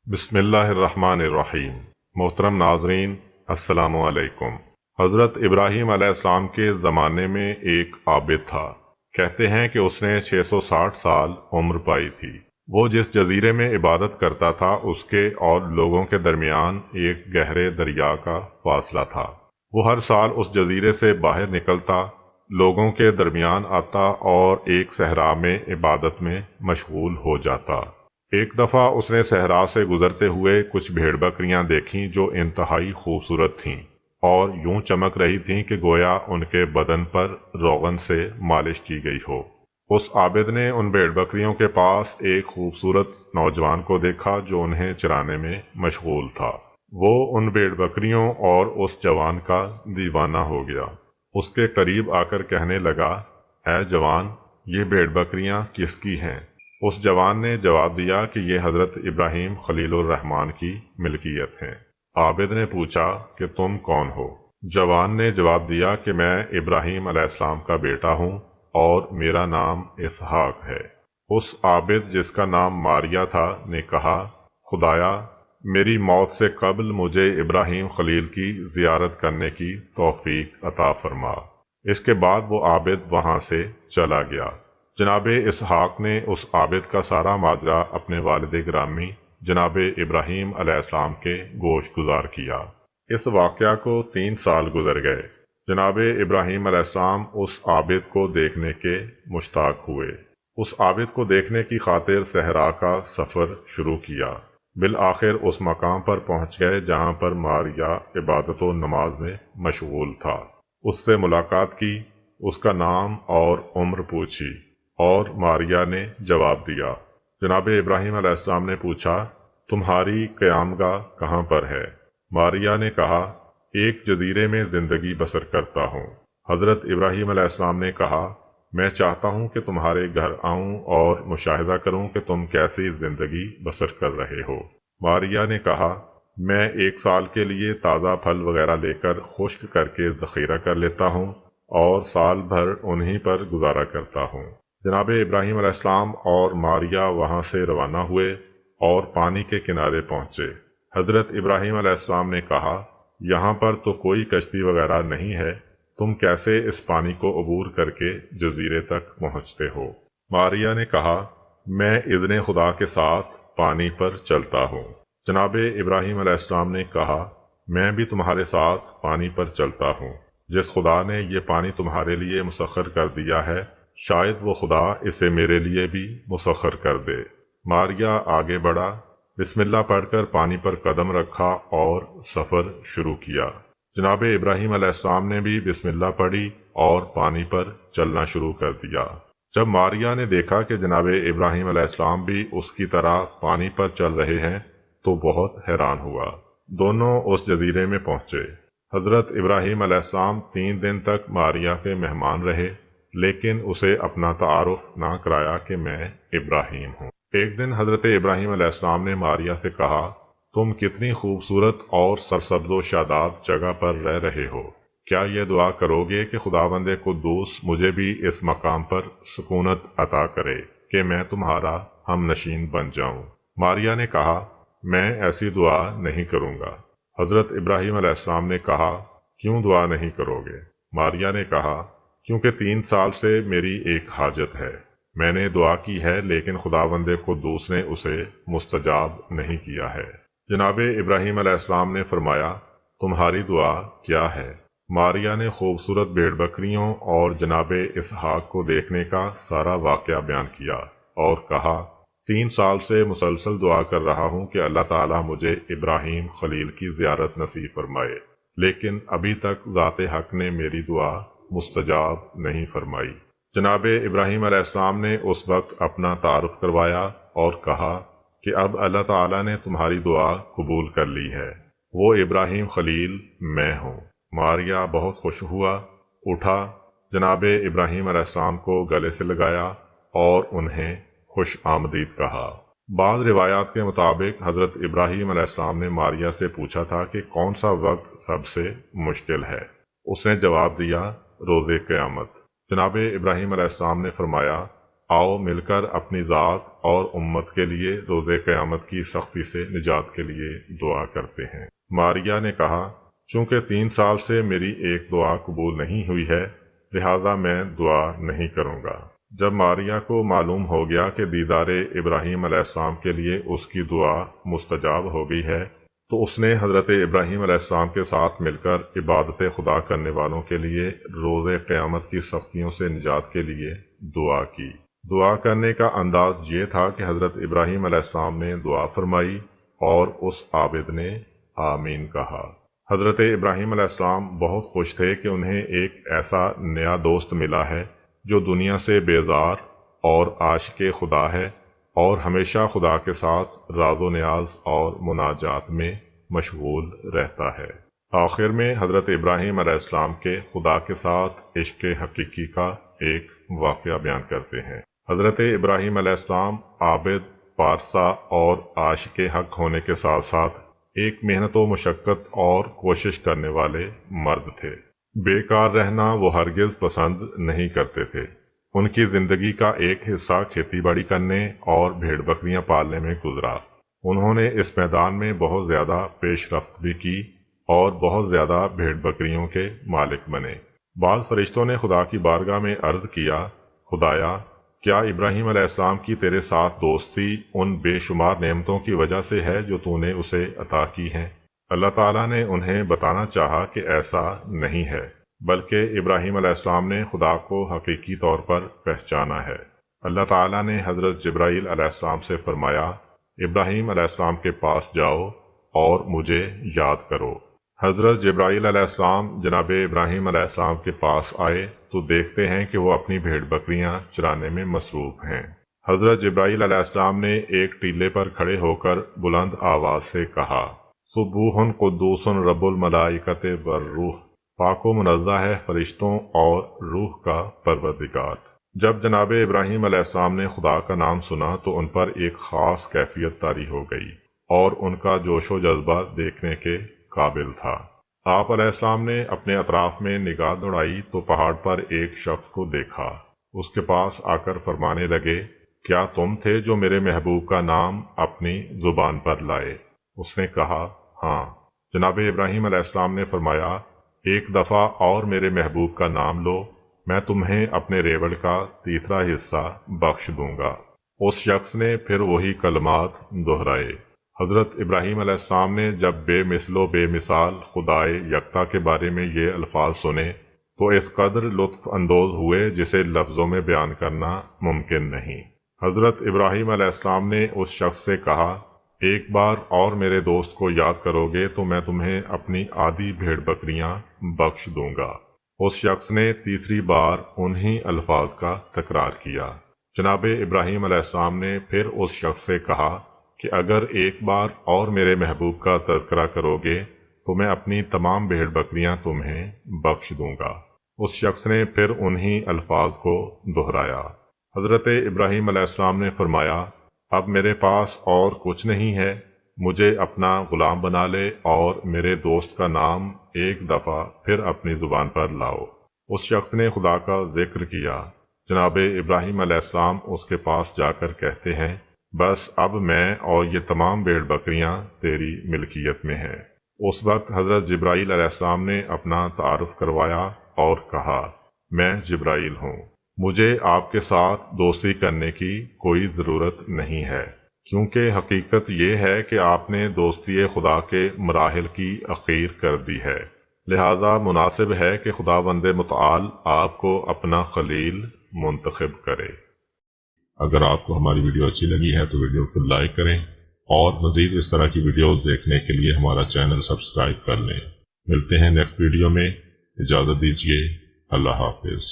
بسم اللہ الرحمن الرحیم۔ محترم ناظرین، السلام علیکم۔ حضرت ابراہیم علیہ السلام کے زمانے میں ایک عابد تھا۔ کہتے ہیں کہ اس نے 660 سال عمر پائی تھی۔ وہ جس جزیرے میں عبادت کرتا تھا اس کے اور لوگوں کے درمیان ایک گہرے دریا کا فاصلہ تھا۔ وہ ہر سال اس جزیرے سے باہر نکلتا، لوگوں کے درمیان آتا اور ایک صحرا میں عبادت میں مشغول ہو جاتا۔ ایک دفعہ اس نے صحرا سے گزرتے ہوئے کچھ بھیڑ بکریاں دیکھیں جو انتہائی خوبصورت تھیں اور یوں چمک رہی تھیں کہ گویا ان کے بدن پر روغن سے مالش کی گئی ہو۔ اس عابد نے ان بھیڑ بکریوں کے پاس ایک خوبصورت نوجوان کو دیکھا جو انہیں چرانے میں مشغول تھا۔ وہ ان بھیڑ بکریوں اور اس جوان کا دیوانہ ہو گیا۔ اس کے قریب آ کر کہنے لگا، اے جوان، یہ بھیڑ بکریاں کس کی ہیں؟ اس جوان نے جواب دیا کہ یہ حضرت ابراہیم خلیل الرحمن کی ملکیت ہیں۔ عابد نے پوچھا کہ تم کون ہو؟ جوان نے جواب دیا کہ میں ابراہیم علیہ السلام کا بیٹا ہوں اور میرا نام اسحاق ہے۔ اس عابد جس کا نام ماریا تھا نے کہا، خدایا، میری موت سے قبل مجھے ابراہیم خلیل کی زیارت کرنے کی توفیق عطا فرما۔ اس کے بعد وہ عابد وہاں سے چلا گیا۔ جناب اسحاق نے اس عابد کا سارا ماجرا اپنے والد گرامی جناب ابراہیم علیہ السلام کے گوش گزار کیا۔ اس واقعہ کو 3 سال گزر گئے۔ جناب ابراہیم علیہ السلام اس عابد کو دیکھنے کے مشتاق ہوئے۔ اس عابد کو دیکھنے کی خاطر صحرا کا سفر شروع کیا۔ بالآخر اس مقام پر پہنچ گئے جہاں پر ماریا عبادت و نماز میں مشغول تھا۔ اس سے ملاقات کی، اس کا نام اور عمر پوچھی اور ماریا نے جواب دیا۔ جناب ابراہیم علیہ السلام نے پوچھا، تمہاری قیامگاہ کہاں پر ہے؟ ماریا نے کہا، ایک جزیرے میں زندگی بسر کرتا ہوں۔ حضرت ابراہیم علیہ السلام نے کہا، میں چاہتا ہوں کہ تمہارے گھر آؤں اور مشاہدہ کروں کہ تم کیسی زندگی بسر کر رہے ہو۔ ماریا نے کہا، میں 1 سال کے لیے تازہ پھل وغیرہ لے کر خشک کر کے ذخیرہ کر لیتا ہوں اور سال بھر انہی پر گزارا کرتا ہوں۔ جناب ابراہیم علیہ السلام اور ماریا وہاں سے روانہ ہوئے اور پانی کے کنارے پہنچے۔ حضرت ابراہیم علیہ السلام نے کہا، یہاں پر تو کوئی کشتی وغیرہ نہیں ہے، تم کیسے اس پانی کو عبور کر کے جزیرے تک پہنچتے ہو؟ ماریا نے کہا، میں اذن خدا کے ساتھ پانی پر چلتا ہوں۔ جناب ابراہیم علیہ السلام نے کہا، میں بھی تمہارے ساتھ پانی پر چلتا ہوں۔ جس خدا نے یہ پانی تمہارے لیے مسخر کر دیا ہے، شاید وہ خدا اسے میرے لیے بھی مسخر کر دے۔ ماریا آگے بڑھا، بسم اللہ پڑھ کر پانی پر قدم رکھا اور سفر شروع کیا۔ جناب ابراہیم علیہ السلام نے بھی بسم اللہ پڑھی اور پانی پر چلنا شروع کر دیا۔ جب ماریا نے دیکھا کہ جناب ابراہیم علیہ السلام بھی اس کی طرح پانی پر چل رہے ہیں تو بہت حیران ہوا۔ دونوں اس جزیرے میں پہنچے۔ حضرت ابراہیم علیہ السلام 3 دن تک ماریا کے مہمان رہے، لیکن اسے اپنا تعارف نہ کرایا کہ میں ابراہیم ہوں۔ ایک دن حضرت ابراہیم علیہ السلام نے ماریا سے کہا، تم کتنی خوبصورت اور سرسبز و شاداب جگہ پر رہ رہے ہو، کیا یہ دعا کرو گے کہ خداوند قدوس مجھے بھی اس مقام پر سکونت عطا کرے کہ میں تمہارا ہم نشین بن جاؤں؟ ماریا نے کہا، میں ایسی دعا نہیں کروں گا۔ حضرت ابراہیم علیہ السلام نے کہا، کیوں دعا نہیں کرو گے؟ ماریا نے کہا، کیونکہ 3 سال سے میری ایک حاجت ہے، میں نے دعا کی ہے لیکن خداوند قدوس نے اسے مستجاب نہیں کیا ہے۔ جناب ابراہیم علیہ السلام نے فرمایا، تمہاری دعا کیا ہے؟ ماریا نے خوبصورت بھیڑ بکریوں اور جناب اسحاق کو دیکھنے کا سارا واقعہ بیان کیا اور کہا، 3 سال سے مسلسل دعا کر رہا ہوں کہ اللہ تعالیٰ مجھے ابراہیم خلیل کی زیارت نصیب فرمائے، لیکن ابھی تک ذات حق نے میری دعا مستجاب نہیں فرمائی۔ جناب ابراہیم علیہ السلام نے اس وقت اپنا تعارف کروایا اور کہا کہ اب اللہ تعالیٰ نے تمہاری دعا قبول کر لی ہے، وہ ابراہیم خلیل میں ہوں۔ ماریا بہت خوش ہوا، اٹھا، جناب ابراہیم علیہ السلام کو گلے سے لگایا اور انہیں خوش آمدید کہا۔ بعض روایات کے مطابق حضرت ابراہیم علیہ السلام نے ماریا سے پوچھا تھا کہ کون سا وقت سب سے مشکل ہے۔ اس نے جواب دیا، روز قیامت۔ جناب ابراہیم علیہ السلام نے فرمایا، آؤ مل کر اپنی ذات اور امت کے لیے روز قیامت کی سختی سے نجات کے لیے دعا کرتے ہیں۔ ماریہ نے کہا، چونکہ 3 سال سے میری ایک دعا قبول نہیں ہوئی ہے، لہذا میں دعا نہیں کروں گا۔ جب ماریہ کو معلوم ہو گیا کہ دیدار ابراہیم علیہ السلام کے لیے اس کی دعا مستجاب ہو گئی ہے، تو اس نے حضرت ابراہیم علیہ السلام کے ساتھ مل کر عبادت خدا کرنے والوں کے لیے روز قیامت کی سختیوں سے نجات کے لیے دعا کی۔ دعا کرنے کا انداز یہ تھا کہ حضرت ابراہیم علیہ السلام نے دعا فرمائی اور اس عابد نے آمین کہا۔ حضرت ابراہیم علیہ السلام بہت خوش تھے کہ انہیں ایک ایسا نیا دوست ملا ہے جو دنیا سے بیزار اور عاشق خدا ہے اور ہمیشہ خدا کے ساتھ راز و نیاز اور مناجات میں مشغول رہتا ہے۔ آخر میں حضرت ابراہیم علیہ السلام کے خدا کے ساتھ عشق حقیقی کا ایک واقعہ بیان کرتے ہیں۔ حضرت ابراہیم علیہ السلام عابد، پارسا اور عاشق حق ہونے کے ساتھ ساتھ ایک محنت و مشقت اور کوشش کرنے والے مرد تھے۔ بیکار رہنا وہ ہرگز پسند نہیں کرتے تھے۔ ان کی زندگی کا ایک حصہ کھیتی باڑی کرنے اور بھیڑ بکریاں پالنے میں گزرا۔ انہوں نے اس میدان میں بہت زیادہ پیش رفت بھی کی اور بہت زیادہ بھیڑ بکریوں کے مالک بنے۔ بعض فرشتوں نے خدا کی بارگاہ میں عرض کیا، خدایا، کیا ابراہیم علیہ السلام کی تیرے ساتھ دوستی ان بے شمار نعمتوں کی وجہ سے ہے جو تو نے اسے عطا کی ہیں؟ اللہ تعالیٰ نے انہیں بتانا چاہا کہ ایسا نہیں ہے، بلکہ ابراہیم علیہ السلام نے خدا کو حقیقی طور پر پہچانا ہے۔ اللہ تعالیٰ نے حضرت جبرائیل علیہ السلام سے فرمایا، ابراہیم علیہ السلام کے پاس جاؤ اور مجھے یاد کرو۔ حضرت جبرائیل علیہ السلام جناب ابراہیم علیہ السلام کے پاس آئے تو دیکھتے ہیں کہ وہ اپنی بھیڑ بکریاں چرانے میں مصروف ہیں۔ حضرت جبرائیل علیہ السلام نے ایک ٹیلے پر کھڑے ہو کر بلند آواز سے کہا، سبوح قدوس رب الملائکۃ والروح، پاک و منزہ ہے فرشتوں اور روح کا پروردگار۔ جب جناب ابراہیم علیہ السلام نے خدا کا نام سنا تو ان پر ایک خاص کیفیت طاری ہو گئی اور ان کا جوش و جذبہ دیکھنے کے قابل تھا۔ آپ علیہ السلام نے اپنے اطراف میں نگاہ دوڑائی تو پہاڑ پر ایک شخص کو دیکھا۔ اس کے پاس آ کر فرمانے لگے، کیا تم تھے جو میرے محبوب کا نام اپنی زبان پر لائے؟ اس نے کہا، ہاں۔ جناب ابراہیم علیہ السلام نے فرمایا، ایک دفعہ اور میرے محبوب کا نام لو، میں تمہیں اپنے ریوڑ کا تیسرا حصہ بخش دوں گا۔ اس شخص نے پھر وہی کلمات دہرائے۔ حضرت ابراہیم علیہ السلام نے جب بے مثل و بے مثال خدائے یکتا کے بارے میں یہ الفاظ سنے تو اس قدر لطف اندوز ہوئے جسے لفظوں میں بیان کرنا ممکن نہیں۔ حضرت ابراہیم علیہ السلام نے اس شخص سے کہا، ایک بار اور میرے دوست کو یاد کرو گے تو میں تمہیں اپنی آدھی بھیڑ بکریاں بخش دوں گا۔ اس شخص نے تیسری بار انہی الفاظ کا تکرار کیا۔ جناب ابراہیم علیہ السلام نے پھر اس شخص سے کہا کہ اگر ایک بار اور میرے محبوب کا تذکرہ کرو گے تو میں اپنی تمام بھیڑ بکریاں تمہیں بخش دوں گا۔ اس شخص نے پھر انہی الفاظ کو دہرایا۔ حضرت ابراہیم علیہ السلام نے فرمایا، اب میرے پاس اور کچھ نہیں ہے، مجھے اپنا غلام بنا لے اور میرے دوست کا نام ایک دفعہ پھر اپنی زبان پر لاؤ۔ اس شخص نے خدا کا ذکر کیا۔ جناب ابراہیم علیہ السلام اس کے پاس جا کر کہتے ہیں، بس اب میں اور یہ تمام بھیڑ بکریاں تیری ملکیت میں ہیں۔ اس وقت حضرت جبرائیل علیہ السلام نے اپنا تعارف کروایا اور کہا، میں جبرائیل ہوں، مجھے آپ کے ساتھ دوستی کرنے کی کوئی ضرورت نہیں ہے، کیونکہ حقیقت یہ ہے کہ آپ نے دوستی خدا کے مراحل کی اخیر کر دی ہے، لہذا مناسب ہے کہ خداوند متعال آپ کو اپنا خلیل منتخب کرے۔ اگر آپ کو ہماری ویڈیو اچھی لگی ہے تو ویڈیو کو لائک کریں اور مزید اس طرح کی ویڈیوز دیکھنے کے لیے ہمارا چینل سبسکرائب کر لیں۔ ملتے ہیں نیکسٹ ویڈیو میں، اجازت دیجیے، اللہ حافظ۔